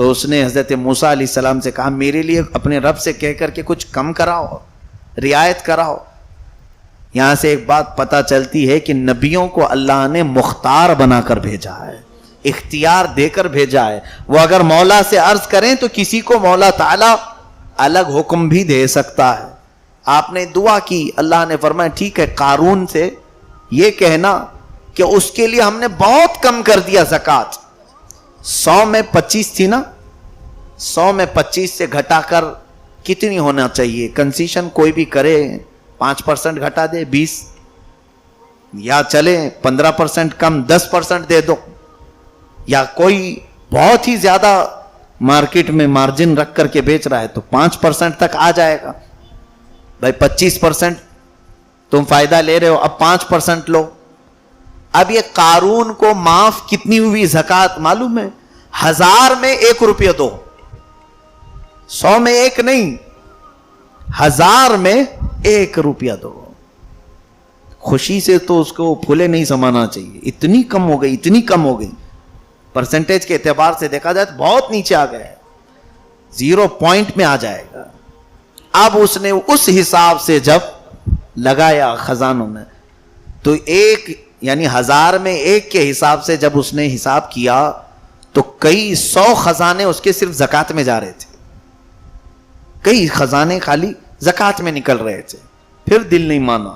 تو اس نے حضرت موسیٰ علیہ السلام سے کہا میرے لیے اپنے رب سے کہہ کر کے کچھ کم کراؤ، رعایت کراؤ۔ یہاں سے ایک بات پتہ چلتی ہے کہ نبیوں کو اللہ نے مختار بنا کر بھیجا ہے، اختیار دے کر بھیجا ہے۔ وہ اگر مولا سے عرض کریں تو کسی کو مولا تعالیٰ الگ حکم بھی دے سکتا ہے۔ آپ نے دعا کی، اللہ نے فرمایا ٹھیک ہے، قارون سے یہ کہنا کہ اس کے لیے ہم نے بہت کم کر دیا زکوٰۃ، 100 میں 25 تھی نا، 100 میں 25 سے گھٹا کر کتنی ہونا چاہیے؟ کنسیشن کوئی بھی کرے، 5% گھٹا دے، 20، یا چلے 15% کم 10% دے دو، یا کوئی بہت ہی زیادہ مارکیٹ میں مارجن رکھ کر کے بیچ رہا ہے تو 5% تک آ جائے گا۔ بھائی 25% تم فائدہ لے رہے ہو، اب 5% لو۔ اب یہ قارون کو معاف کتنی ہوئی زکوٰۃ معلوم ہے؟ 1000 میں 1 روپیہ دو، 100 میں 1 نہیں، 1000 میں 1 روپیہ دو۔ خوشی سے تو اس کو پھولے نہیں سمانا چاہیے، اتنی کم ہو گئی، اتنی کم ہو گئی، پرسنٹیج کے اعتبار سے دیکھا جائے تو بہت نیچے آ گئے، 0 پوائنٹ میں آ جائے گا۔ اب اس نے اس حساب سے جب لگایا خزانوں میں تو 1 یعنی 1000 میں 1 کے حساب سے جب اس نے حساب کیا تو کئی 100 خزانے اس کے صرف زکوٰۃ میں جا رہے تھے، کئی خزانے خالی زکوٰۃ میں نکل رہے تھے۔ پھر دل نہیں مانا،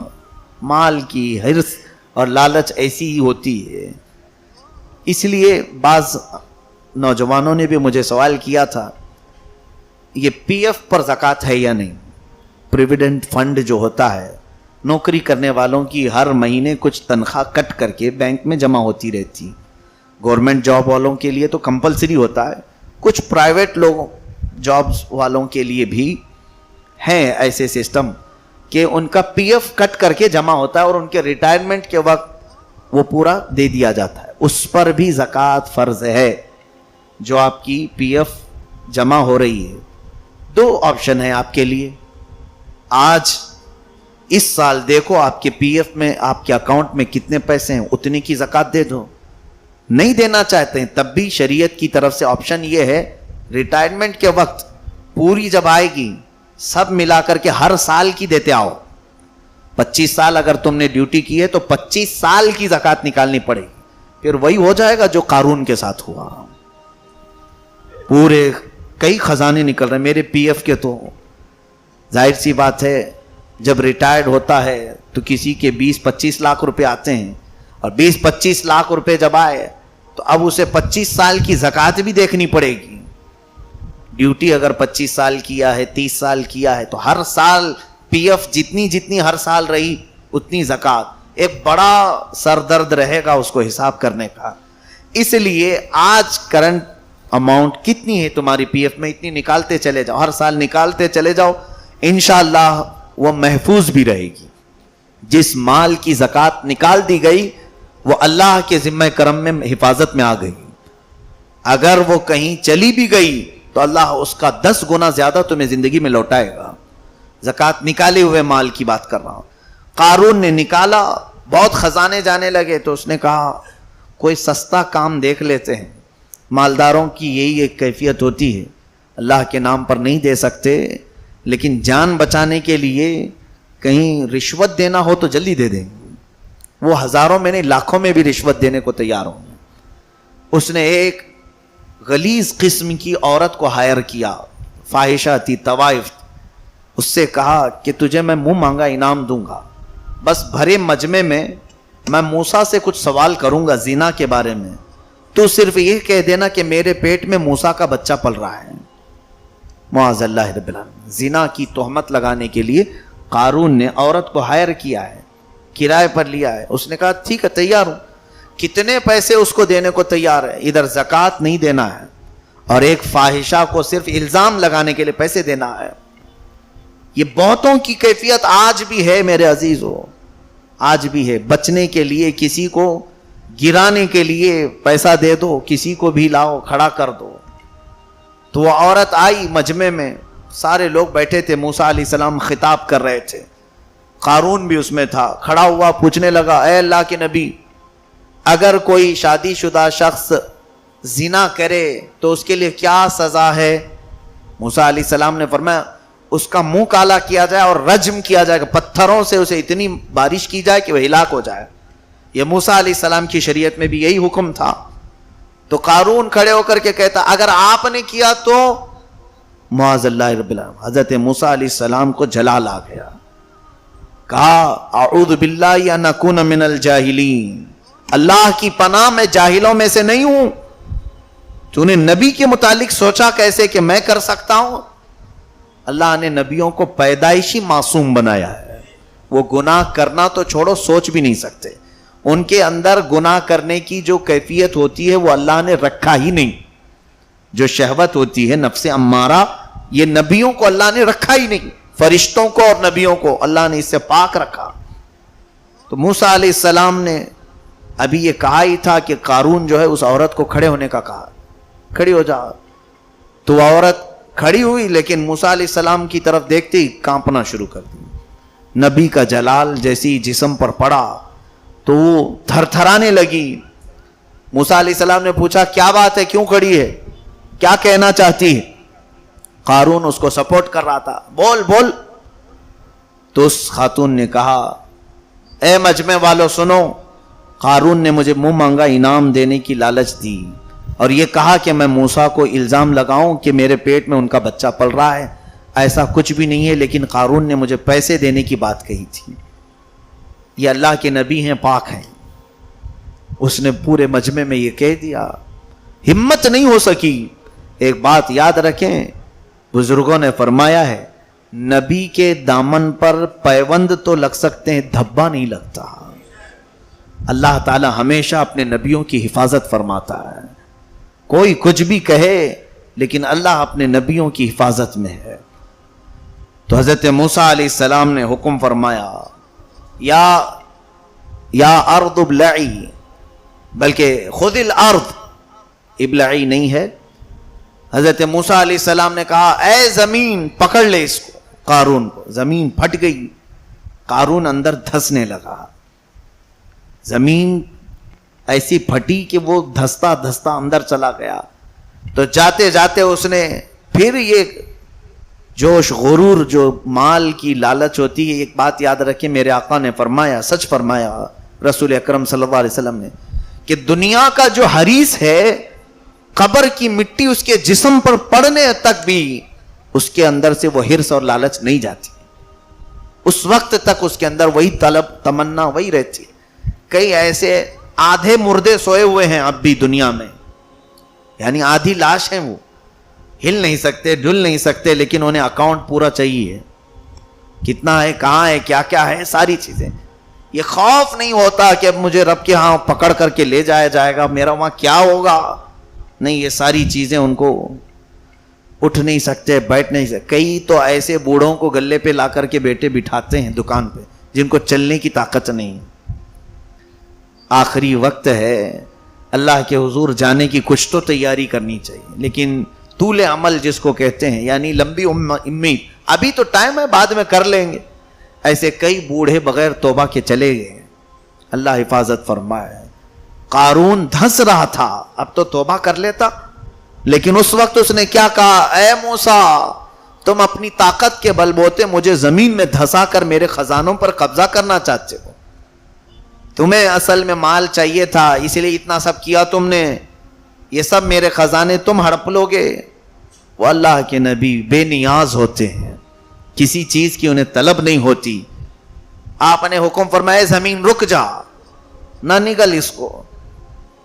مال کی حرص اور لالچ ایسی ہی ہوتی ہے۔ اس لیے بعض نوجوانوں نے بھی مجھے سوال کیا تھا یہ پی ایف پر زکوٰۃ ہے یا نہیں؟ پروویڈنٹ فنڈ جو ہوتا ہے، نوکری کرنے والوں کی ہر مہینے کچھ تنخواہ کٹ کر کے بینک میں جمع ہوتی رہتی، گورنمنٹ جاب والوں کے لیے تو کمپلسری ہوتا ہے، کچھ پرائیویٹ لوگوں جابز والوں کے لیے بھی ہیں ایسے سسٹم کہ ان کا پی ایف کٹ کر کے جمع ہوتا ہے اور ان کے ریٹائرمنٹ کے وقت وہ پورا دے دیا جاتا ہے، اس پر بھی زکوٰۃ فرض ہے۔ جو آپ کی پی ایف جمع ہو رہی ہے، 2 آپشن ہے آپ کے لیے۔ آج اس سال دیکھو آپ کے پی ایف میں، آپ کے اکاؤنٹ میں کتنے پیسے ہیں، اتنی کی زکوٰۃ دے دو۔ نہیں دینا چاہتے ہیں تب بھی شریعت کی طرف سے آپشن یہ ہے، ریٹائرمنٹ کے وقت پوری جب آئے گی سب ملا کر کے ہر سال کی دیتے آؤ۔ 25 سال اگر تم نے ڈیوٹی کی ہے تو 25 سال کی زکوٰۃ نکالنی پڑے گی، پھر وہی ہو جائے گا جو قارون کے ساتھ ہوا۔ پورے کئی خزانے نکل رہے میرے پی ایف کے، تو ظاہر سی بات ہے جب ریٹائرڈ ہوتا ہے تو کسی کے 20-25 لاکھ روپے آتے ہیں، اور 20-25 لاکھ روپے جب آئے تو اب اسے 25 سال کی زکوٰۃ بھی دیکھنی پڑے گی۔ ڈیوٹی اگر 25 سال کیا ہے، 30 سال کیا ہے، تو ہر سال پی ایف جتنی ہر سال رہی اتنی زکوٰۃ، ایک بڑا سر درد رہے گا اس کو حساب کرنے کا۔ اس لیے آج کرنٹ اماؤنٹ کتنی ہے تمہاری پی ایف میں، اتنی نکالتے چلے جاؤ، ہر سال نکالتے چلے جاؤ، انشاءاللہ وہ محفوظ بھی رہے گی۔ جس مال کی زکوٰۃ نکال دی گئی وہ اللہ کے ذمہ کرم میں حفاظت میں آ گئی، اگر وہ کہیں چلی بھی گئی تو اللہ اس کا 10 گنا زیادہ تمہیں زندگی میں لوٹائے گا۔ زکوٰۃ نکالے ہوئے مال کی بات کر رہا ہوں۔ قارون نے نکالا، بہت خزانے جانے لگے تو اس نے کہا کوئی سستا کام دیکھ لیتے ہیں۔ مالداروں کی یہی ایک کیفیت ہوتی ہے، اللہ کے نام پر نہیں دے سکتے لیکن جان بچانے کے لیے کہیں رشوت دینا ہو تو جلدی دے دیں گے، وہ ہزاروں میں نہیں لاکھوں میں بھی رشوت دینے کو تیار ہوں گے۔ اس نے ایک غلیظ قسم کی عورت کو ہائر کیا، فاحشہ تھی، طوائف، اس سے کہا کہ تجھے میں منہ مانگا انعام دوں گا، بس بھرے مجمع میں میں موسیٰ سے کچھ سوال کروں گا زنا کے بارے میں، تو صرف یہ کہہ دینا کہ میرے پیٹ میں موسیٰ کا بچہ پل رہا ہے۔ معاذ اللہ رب العالمین، زنا کی تہمت لگانے کے لیے قارون نے عورت کو ہائر کیا ہے، کرائے پر لیا ہے۔ اس نے کہا ٹھیک ہے تیار ہوں، کتنے پیسے اس کو دینے کو تیار ہے، ادھر زکوٰۃ نہیں دینا ہے اور ایک فاحشہ کو صرف الزام لگانے کے لیے پیسے دینا ہے۔ یہ بہتوں کی کیفیت آج بھی ہے میرے عزیزو، آج بھی ہے۔ بچنے کے لیے کسی کو گرانے کے لیے پیسہ دے دو، کسی کو بھی لاؤ کھڑا کر دو۔ تو وہ عورت آئی مجمع میں، سارے لوگ بیٹھے تھے، موسیٰ علیہ السلام خطاب کر رہے تھے، قارون بھی اس میں تھا، کھڑا ہوا پوچھنے لگا اے اللہ کے نبی، اگر کوئی شادی شدہ شخص زنا کرے تو اس کے لیے کیا سزا ہے؟ موسیٰ علیہ السلام نے فرمایا اس کا منہ کالا کیا جائے اور رجم کیا جائے کہ پتھروں سے اسے اتنی بارش کی جائے کہ وہ ہلاک ہو جائے. یہ موسیٰ علیہ السلام کی شریعت میں بھی یہی حکم تھا. تو قارون کھڑے ہو کر کے کہتا اگر آپ نے کیا تو معاذ اللہ رب العالمین. حضرت موسیٰ علیہ السلام کو جلال آ گیا, کہا اعوذ باللہ ان اکون من الجاہلین, اللہ کی پناہ میں جاہلوں میں سے نہیں ہوں. تو نے نبی کے متعلق سوچا کیسے کہ میں کر سکتا ہوں؟ اللہ نے نبیوں کو پیدائشی معصوم بنایا ہے, وہ گناہ کرنا تو چھوڑو سوچ بھی نہیں سکتے. ان کے اندر گناہ کرنے کی جو کیفیت ہوتی ہے وہ اللہ نے رکھا ہی نہیں. جو شہوت ہوتی ہے نفس امارہ, یہ نبیوں کو اللہ نے رکھا ہی نہیں. فرشتوں کو اور نبیوں کو اللہ نے اس سے پاک رکھا. تو موسیٰ علیہ السلام نے ابھی یہ کہا ہی تھا کہ قارون جو ہے اس عورت کو کھڑے ہونے کا کہا, کھڑی ہو جا. تو عورت کھڑی ہوئی, لیکن موسیٰ علیہ السلام کی طرف دیکھتے ہی کانپنا شروع کر دی. نبی کا جلال جیسی جسم پر پڑا تو وہ تھر تھرانے لگی. موسیٰ علیہ السلام نے پوچھا کیا بات ہے, کیوں کھڑی ہے, کیا کہنا چاہتی ہے؟ قارون اس کو سپورٹ کر رہا تھا, بول بول. تو اس خاتون نے کہا اے مجمع والو سنو, قارون نے مجھے منہ مانگا انعام دینے کی لالچ دی اور یہ کہا کہ میں موسیٰ کو الزام لگاؤں کہ میرے پیٹ میں ان کا بچہ پل رہا ہے. ایسا کچھ بھی نہیں ہے, لیکن قارون نے مجھے پیسے دینے کی بات کہی تھی. یہ اللہ کے نبی ہیں, پاک ہیں. اس نے پورے مجمع میں یہ کہہ دیا, ہمت نہیں ہو سکی. ایک بات یاد رکھیں, بزرگوں نے فرمایا ہے نبی کے دامن پر پیوند تو لگ سکتے ہیں, دھبا نہیں لگتا. اللہ تعالی ہمیشہ اپنے نبیوں کی حفاظت فرماتا ہے. کوئی کچھ بھی کہے لیکن اللہ اپنے نبیوں کی حفاظت میں ہے. تو حضرت موسیٰ علیہ السلام نے حکم فرمایا یا ارض ابلعی, بلکہ خذ الارض, ابلعی نہیں ہے. حضرت موسیٰ علیہ السلام نے کہا اے زمین پکڑ لے اس کو, قارون کو. زمین پھٹ گئی, قارون اندر دھسنے لگا. زمین ایسی پھٹی کہ وہ دھستا دھستا اندر چلا گیا. تو جاتے جاتے اس نے پھر یہ جوش غرور جو مال کی لالچ ہوتی ہے, ایک بات یاد رکھیں میرے آقا نے فرمایا, سچ فرمایا رسول اکرم صلی اللہ علیہ وسلم نے, کہ دنیا کا جو حریص ہے قبر کی مٹی اس کے جسم پر پڑنے تک بھی اس کے اندر سے وہ حرص اور لالچ نہیں جاتی. اس وقت تک اس کے اندر وہی طلب تمنا وہی رہتی. کئی ایسے آدھے مردے سوئے ہوئے ہیں اب بھی دنیا میں, یعنی آدھی لاش ہیں, وہ ہل نہیں سکتے ڈل نہیں سکتے, لیکن انہیں اکاؤنٹ پورا چاہیے, کتنا ہے, کہاں ہے, کیا کیا ہے, ساری چیزیں. یہ خوف نہیں ہوتا کہ اب مجھے رب کے ہاں پکڑ کر کے لے جایا جائے گا, میرا وہاں کیا ہوگا. نہیں, یہ ساری چیزیں ان کو اٹھ نہیں سکتے, بیٹھ نہیں سکتے. کئی تو ایسے بوڑھوں کو گلے پہ لا کر کے بیٹے بٹھاتے ہیں دکان پہ جن کو چلنے کی طاقت نہیں. آخری وقت ہے, اللہ کے حضور جانے کی کچھ تو تیاری کرنی چاہیے, لیکن طول عمل جس کو کہتے ہیں, یعنی لمبی امید, ابھی تو ٹائم ہے, بعد میں کر لیں گے. ایسے کئی بوڑھے بغیر توبہ کے چلے گئے. اللہ حفاظت فرمائے. قارون دھس رہا تھا, اب تو توبہ کر لیتا, لیکن اس وقت اس نے کیا کہا, اے موسیٰ تم اپنی طاقت کے بل بوتے مجھے زمین میں دھسا کر میرے خزانوں پر قبضہ کرنا چاہتے ہو. تمہیں اصل میں مال چاہیے تھا, اسی لیے اتنا سب کیا تم نے, یہ سب میرے خزانے تم ہڑپ لو گے. وہ اللہ کے نبی بے نیاز ہوتے ہیں, کسی چیز کی انہیں طلب نہیں ہوتی. آپ نے حکم فرمایا زمین رک جا, نہ نگل اس کو.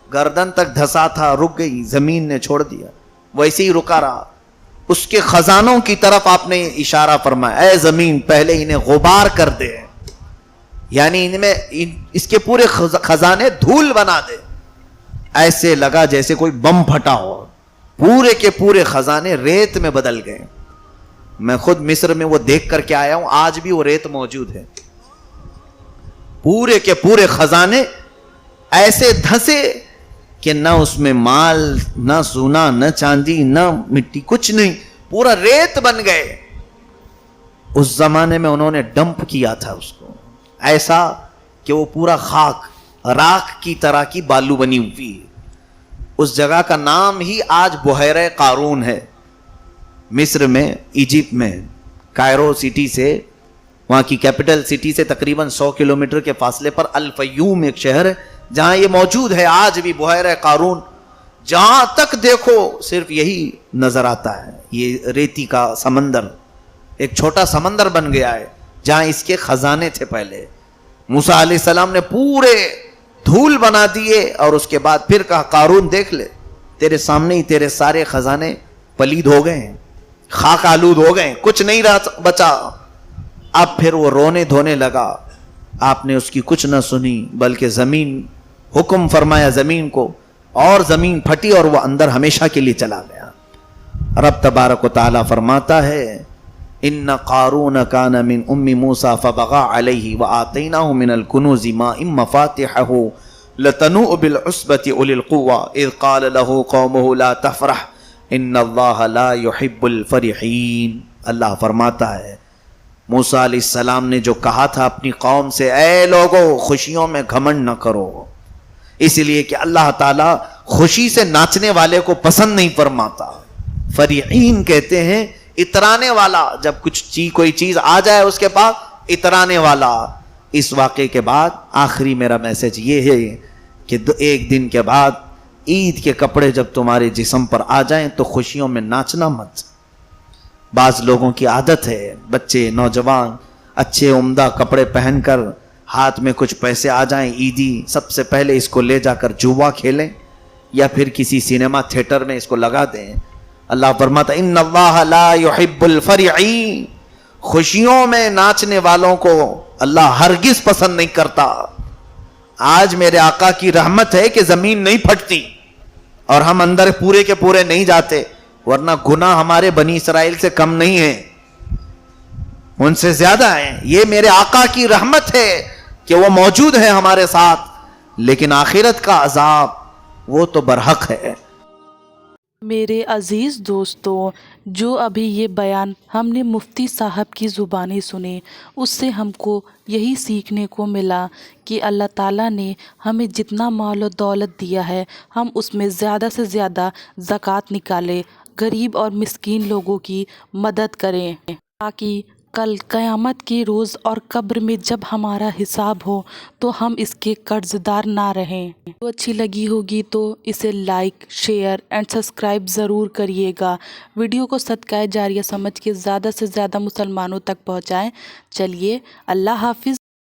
گردن تک دھسا تھا, رک گئی, زمین نے چھوڑ دیا, ویسے ہی رکا رہا. اس کے خزانوں کی طرف آپ نے اشارہ فرمایا, اے زمین پہلے انہیں غبار کر دے, یعنی ان میں اس کے پورے خزانے دھول بنا دے. ایسے لگا جیسے کوئی بم پھٹا ہو, پورے کے پورے خزانے ریت میں بدل گئے. میں خود مصر میں وہ دیکھ کر کے آیا ہوں, آج بھی وہ ریت موجود ہے. پورے کے پورے خزانے ایسے دھسے کہ نہ اس میں مال, نہ سونا, نہ چاندی, نہ مٹی, کچھ نہیں, پورا ریت بن گئے. اس زمانے میں انہوں نے ڈمپ کیا تھا اس کو, ایسا کہ وہ پورا خاک راکھ کی طرح کی بالو بنی ہوئی. اس جگہ کا نام ہی آج بحیرہ قارون ہے، مصر میں، ایجپٹ میں، کائرو سٹی سے، وہاں کی کیپٹل سٹی سے تقریباً 100 کلومیٹر کے فاصلے پر الفیوم ایک شہر ہے جہاں یہ موجود ہے آج بھی بحیرہ قارون. جہاں تک دیکھو صرف یہی نظر آتا ہے، یہ ریتی کا سمندر، ایک چھوٹا سمندر بن گیا ہے جہاں اس کے خزانے تھے. پہلے موسیٰ علیہ السلام نے پورے دھول بنا دیے اور اس کے بعد پھر کہا قارون دیکھ لے، تیرے سامنے ہی تیرے سارے خزانے پلید ہو گئے ہیں، خاک آلود ہو گئے، کچھ نہیں رہا بچا. اب پھر وہ رونے دھونے لگا. آپ نے اس کی کچھ نہ سنی بلکہ زمین، حکم فرمایا زمین کو، اور زمین پھٹی اور وہ اندر ہمیشہ کے لیے چلا گیا. رب تبارک و تعالی فرماتا ہے ان قارون کان من ام موسیٰ فبغى علیہ وآتیناہ من الکنوز ما ان مفاتحہ لتنوء بالعصبة اولی القوة اذ قال له قومه لا تفرح ان اللہ لا يحب الفرحین. اللہ فرماتا ہے موسیٰ علیہ السلام نے جو کہا تھا اپنی قوم سے، اے لوگو خوشیوں میں گھمنڈ نہ کرو، اس لیے کہ اللہ تعالیٰ خوشی سے ناچنے والے کو پسند نہیں فرماتا. فرحین کہتے ہیں اترانے والا، جب کوئی چیز آ جائے اس کے پاس اترانے والا. اس واقعے کے بعد آخری میرا میسج یہ ہے کہ ایک دن کے بعد عید کے کپڑے جب تمہارے جسم پر آ جائیں تو خوشیوں میں ناچنا مت. بعض لوگوں کی عادت ہے، بچے نوجوان اچھے عمدہ کپڑے پہن کر، ہاتھ میں کچھ پیسے آ جائیں عیدی، سب سے پہلے اس کو لے جا کر جوا کھیلیں یا پھر کسی سینما تھیٹر میں اس کو لگا دیں. اللہ فرماتا ان اللہ لا يحب الفرحین، خوشیوں میں ناچنے والوں کو اللہ ہرگز پسند نہیں کرتا. آج میرے آقا کی رحمت ہے کہ زمین نہیں پھٹتی اور ہم اندر پورے کے پورے نہیں جاتے، ورنہ گناہ ہمارے بنی اسرائیل سے کم نہیں ہیں، ان سے زیادہ ہیں. یہ میرے آقا کی رحمت ہے کہ وہ موجود ہے ہمارے ساتھ، لیکن آخرت کا عذاب وہ تو برحق ہے. میرے عزیز دوستوں، جو ابھی یہ بیان ہم نے مفتی صاحب کی زبانی سنے، اس سے ہم کو یہی سیکھنے کو ملا کہ اللہ تعالیٰ نے ہمیں جتنا مال و دولت دیا ہے ہم اس میں زیادہ سے زیادہ زکوٰۃ نکالیں، غریب اور مسکین لوگوں کی مدد کریں، تاکہ کل قیامت کے روز اور قبر میں جب ہمارا حساب ہو تو ہم اس کے قرض دار نہ رہیں. تو اچھی لگی ہوگی تو اسے لائک، شیئر اینڈ سبسکرائب ضرور کریے گا. ویڈیو کو صدقہ جاریہ سمجھ کے زیادہ سے زیادہ مسلمانوں تک پہنچائیں. چلیے اللہ حافظ.